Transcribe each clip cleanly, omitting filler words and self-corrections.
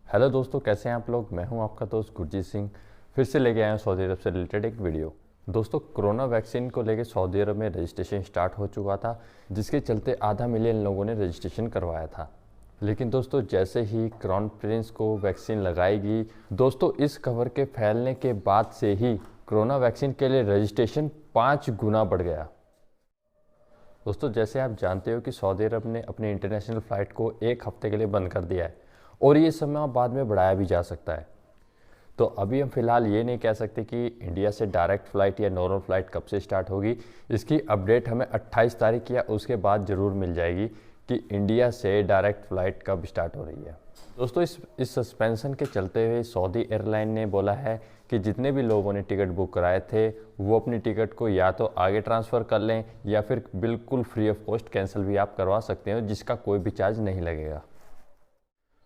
Hello दोस्तों, कैसे हैं आप लोग। मैं हूं आपका दोस्त गुरजीत सिंह, फिर से लेके आया हूं सऊदी अरब से रिलेटेड एक वीडियो। दोस्तों, कोरोना वैक्सीन को लेके सऊदी अरब में रजिस्ट्रेशन स्टार्ट हो चुका था, जिसके चलते आधा मिलियन लोगों ने रजिस्ट्रेशन करवाया था। लेकिन दोस्तों, जैसे ही क्राउन प्रिंस को वैक्सीन लगाएगी, दोस्तों इस खबर के फैलने के बाद से ही कोरोना वैक्सीन के लिए रजिस्ट्रेशन 5 गुना बढ़ गया। दोस्तों, जैसे आप जानते हो कि सऊदी अरब ने अपनी इंटरनेशनल फ़्लाइट को एक हफ्ते के लिए बंद कर दिया है और ये समय बाद में बढ़ाया भी जा सकता है। तो अभी हम फिलहाल ये नहीं कह सकते कि इंडिया से डायरेक्ट फ़्लाइट या नॉर्मल फ़्लाइट कब से स्टार्ट होगी। इसकी अपडेट हमें 28 तारीख या उसके बाद ज़रूर मिल जाएगी कि इंडिया से डायरेक्ट फ़्लाइट कब स्टार्ट हो रही है। दोस्तों, इस सस्पेंशन के चलते हुए सऊदी एयरलाइन ने बोला है कि जितने भी लोगों ने टिकट बुक कराए थे वो अपनी टिकट को या तो आगे ट्रांसफ़र कर लें या फिर बिल्कुल फ्री ऑफ कॉस्ट कैंसिल भी आप करवा सकते हो, जिसका कोई भी चार्ज नहीं लगेगा।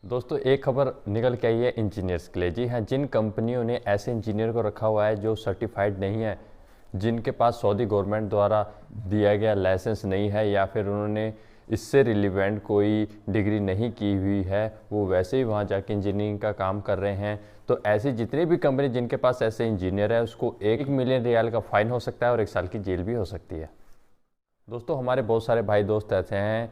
दोस्तों, एक खबर निकल के आई है इंजीनियर्स के लिए। जी हाँ, जिन कंपनियों ने ऐसे इंजीनियर को रखा हुआ है जो सर्टिफाइड नहीं है, जिनके पास सऊदी गवर्नमेंट द्वारा दिया गया लाइसेंस नहीं है या फिर उन्होंने इससे रिलेवेंट कोई डिग्री नहीं की हुई है, वो वैसे ही वहाँ जाके इंजीनियरिंग का काम कर रहे हैं, तो ऐसी जितनी भी कंपनी जिनके पास ऐसे इंजीनियर है उसको 1 मिलियन रियाल का फ़ाइन हो सकता है और 1 साल की जेल भी हो सकती है। दोस्तों, हमारे बहुत सारे भाई दोस्त ऐसे हैं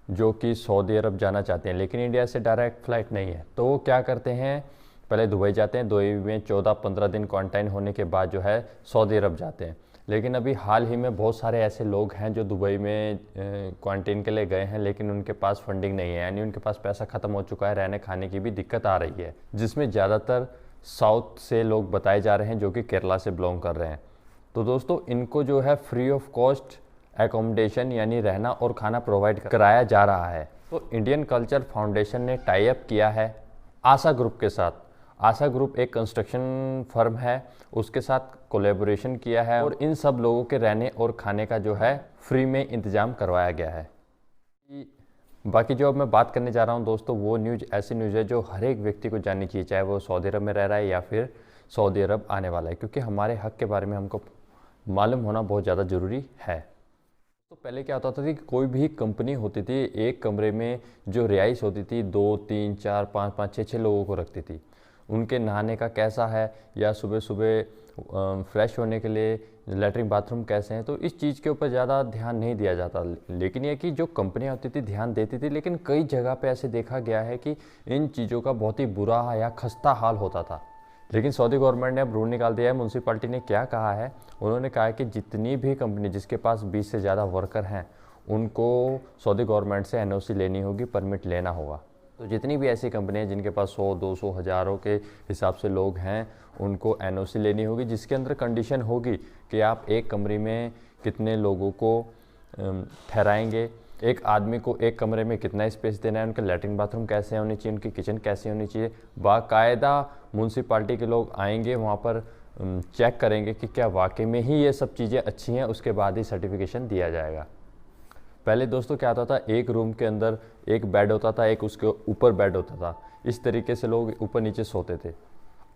जो कि सऊदी अरब जाना चाहते हैं लेकिन इंडिया से डायरेक्ट फ़्लाइट नहीं है, तो वो क्या करते हैं, पहले दुबई जाते हैं, दुबई में 14-15 दिन क्वारंटाइन होने के बाद जो है सऊदी अरब जाते हैं। लेकिन अभी हाल ही में बहुत सारे ऐसे लोग हैं जो दुबई में क्वारंटाइन के लिए गए हैं लेकिन उनके पास फंडिंग नहीं है, यानी उनके पास पैसा ख़त्म हो चुका है, रहने खाने की भी दिक्कत आ रही है, जिसमें ज़्यादातर साउथ से लोग बताए जा रहे हैं जो कि केरला से बिलोंग कर रहे हैं। तो दोस्तों, इनको जो है फ्री ऑफ कॉस्ट एकोमोडेशन यानी रहना और खाना प्रोवाइड कराया जा रहा है। तो इंडियन कल्चर फाउंडेशन ने टाई अप किया है आशा ग्रुप के साथ। आशा ग्रुप एक कंस्ट्रक्शन फर्म है, उसके साथ कोलैबोरेशन किया है और इन सब लोगों के रहने और खाने का जो है फ्री में इंतज़ाम करवाया गया है। बाकी जो अब मैं बात करने जा रहा हूँ दोस्तों, वो न्यूज़ ऐसी न्यूज़ है जो हर एक व्यक्ति को जाननी चाहिए, चाहे वो सऊदी अरब में रह रहा है या फिर सऊदी अरब आने वाला है, क्योंकि हमारे हक के बारे में हमको मालूम होना बहुत ज़्यादा ज़रूरी है। तो पहले क्या होता था कि कोई भी कंपनी होती थी, एक कमरे में जो रिहाइश होती थी 2, 3, 4, 5, 5, 6 लोगों को रखती थी। उनके नहाने का कैसा है या सुबह सुबह फ्रेश होने के लिए लैट्रिन बाथरूम कैसे हैं, तो इस चीज़ के ऊपर ज़्यादा ध्यान नहीं दिया जाता। लेकिन ये कि जो कंपनियां होती थी ध्यान देती थी, लेकिन कई जगह पे ऐसे देखा गया है कि इन चीज़ों का बहुत ही बुरा या खस्ता हाल होता था। लेकिन सऊदी गवर्नमेंट ने अब रूल निकाल दिया है। म्यूनसिपैलिटी ने क्या कहा है, उन्होंने कहा है कि जितनी भी कंपनी जिसके पास 20 से ज़्यादा वर्कर हैं उनको सऊदी गवर्नमेंट से एनओसी लेनी होगी, परमिट लेना होगा। तो जितनी भी ऐसी कंपनी हैं जिनके पास 100, 200, हज़ारों के हिसाब से लोग हैं, उनको एनओसी लेनी होगी, जिसके अंदर कंडीशन होगी कि आप एक कमरे में कितने लोगों को ठहराएंगे, एक आदमी को एक कमरे में कितना स्पेस देना है, उनके लैट्रिन बाथरूम कैसे होनी चाहिए, उनकी किचन कैसी होनी चाहिए। बाकायदा म्यूनसिपाल्टी के लोग आएंगे वहाँ पर, चेक करेंगे कि क्या वाकई में ही ये सब चीज़ें अच्छी हैं, उसके बाद ही सर्टिफिकेशन दिया जाएगा। पहले दोस्तों क्या होता था, एक रूम के अंदर एक बेड होता था, एक उसके ऊपर बेड होता था, इस तरीके से लोग ऊपर नीचे सोते थे।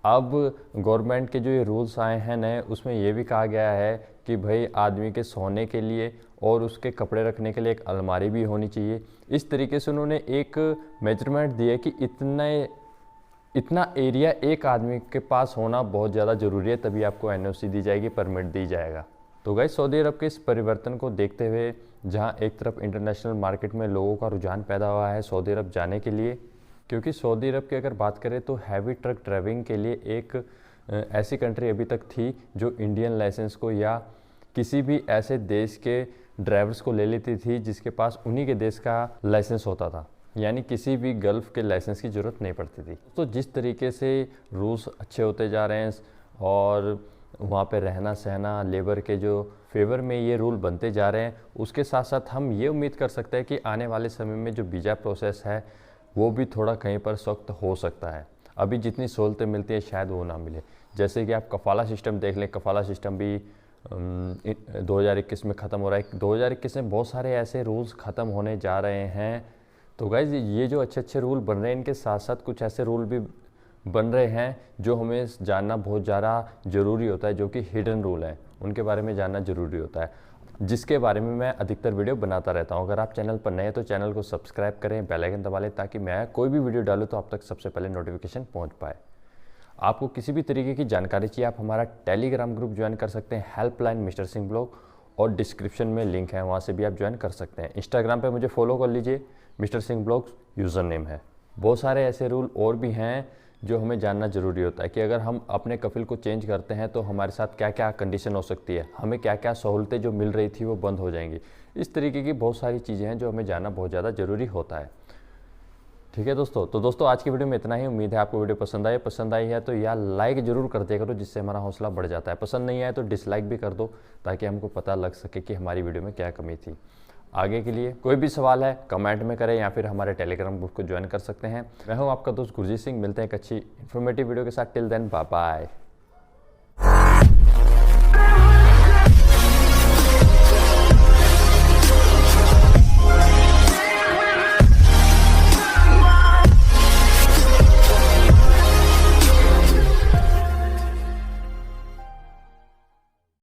अब गवर्नमेंट के जो ये रूल्स आए हैं नए, उसमें ये भी कहा गया है कि भाई आदमी के सोने के लिए और उसके कपड़े रखने के लिए एक अलमारी भी होनी चाहिए। इस तरीके से उन्होंने एक मेजरमेंट दिया कि इतना एरिया एक आदमी के पास होना बहुत ज़्यादा ज़रूरी है, तभी आपको एनओसी दी जाएगी, परमिट दी जाएगा। तो गाइस, सऊदी अरब के इस परिवर्तन को देखते हुए, जहां एक तरफ इंटरनेशनल मार्केट में लोगों का रुझान पैदा हुआ है सऊदी अरब जाने के लिए, क्योंकि सऊदी अरब की अगर बात करें तो हैवी ट्रक ड्राइविंग के लिए एक ऐसी कंट्री अभी तक थी जो इंडियन लाइसेंस को या किसी भी ऐसे देश के ड्राइवर्स को ले लेती थी जिसके पास उन्हीं के देश का लाइसेंस होता था, यानी किसी भी गल्फ़ के लाइसेंस की ज़रूरत नहीं पड़ती थी। तो जिस तरीके से रूल्स अच्छे होते जा रहे हैं और वहाँ पे रहना सहना लेबर के जो फेवर में ये रूल बनते जा रहे हैं, उसके साथ साथ हम ये उम्मीद कर सकते हैं कि आने वाले समय में जो वीज़ा प्रोसेस है वो भी थोड़ा कहीं पर सख्त हो सकता है। अभी जितनी सहूलतें मिलती हैं शायद वो ना मिले। जैसे कि आप कफ़ाला सिस्टम देख लें, कफ़ाला सिस्टम भी 2021 में ख़त्म हो रहा है। 2021 में बहुत सारे ऐसे रूल्स ख़त्म होने जा रहे हैं। तो गाइज़, ये जो अच्छे अच्छे रूल बन रहे हैं, इनके साथ साथ कुछ ऐसे रूल भी बन रहे हैं जो हमें जानना बहुत ज़्यादा ज़रूरी होता है, जो कि हिडन रूल हैं, उनके बारे में जानना ज़रूरी होता है। जिसके बारे में मैं अधिकतर वीडियो बनाता रहता हूँ। अगर आप चैनल पर नए हैं तो चैनल को सब्सक्राइब करें, बेल आइकन दबा लें ताकि मैं कोई भी वीडियो डालूँ तो आप तक सबसे पहले नोटिफिकेशन पहुँच पाए। आपको किसी भी तरीके की जानकारी चाहिए, आप हमारा टेलीग्राम ग्रुप ज्वाइन कर सकते हैं, हेल्पलाइन मिस्टर सिंह ब्लॉग, और डिस्क्रिप्शन में लिंक है, वहाँ से भी आप ज्वाइन कर सकते हैं। इंस्टाग्राम पे मुझे फॉलो कर लीजिए, mister Singh blogs user name है। बहुत सारे ऐसे रूल और भी हैं जो हमें जानना ज़रूरी होता है कि अगर हम अपने कफिल को चेंज करते हैं तो हमारे साथ क्या क्या कंडीशन हो सकती है, हमें क्या क्या सहूलतें जो मिल रही थी वो बंद हो जाएंगी। इस तरीके की बहुत सारी चीज़ें हैं जो हमें जानना बहुत ज़्यादा ज़रूरी होता है। ठीक है दोस्तों, तो दोस्तों आज की वीडियो में इतना ही। उम्मीद है आपको वीडियो पसंद आई है तो यार लाइक ज़रूर कर दिया करो, जिससे हमारा हौसला बढ़ जाता है। पसंद नहीं आए तो डिसलाइक भी कर दो ताकि हमको पता लग सके कि हमारी वीडियो में क्या कमी थी। आगे के लिए कोई भी सवाल है कमेंट में करें या फिर हमारे टेलीग्राम ग्रुप को ज्वाइन कर सकते हैं। मैं हूं आपका दोस्त गुरजीत सिंह, मिलते हैं एक अच्छी इन्फॉर्मेटिव वीडियो के साथ। Till then bye bye.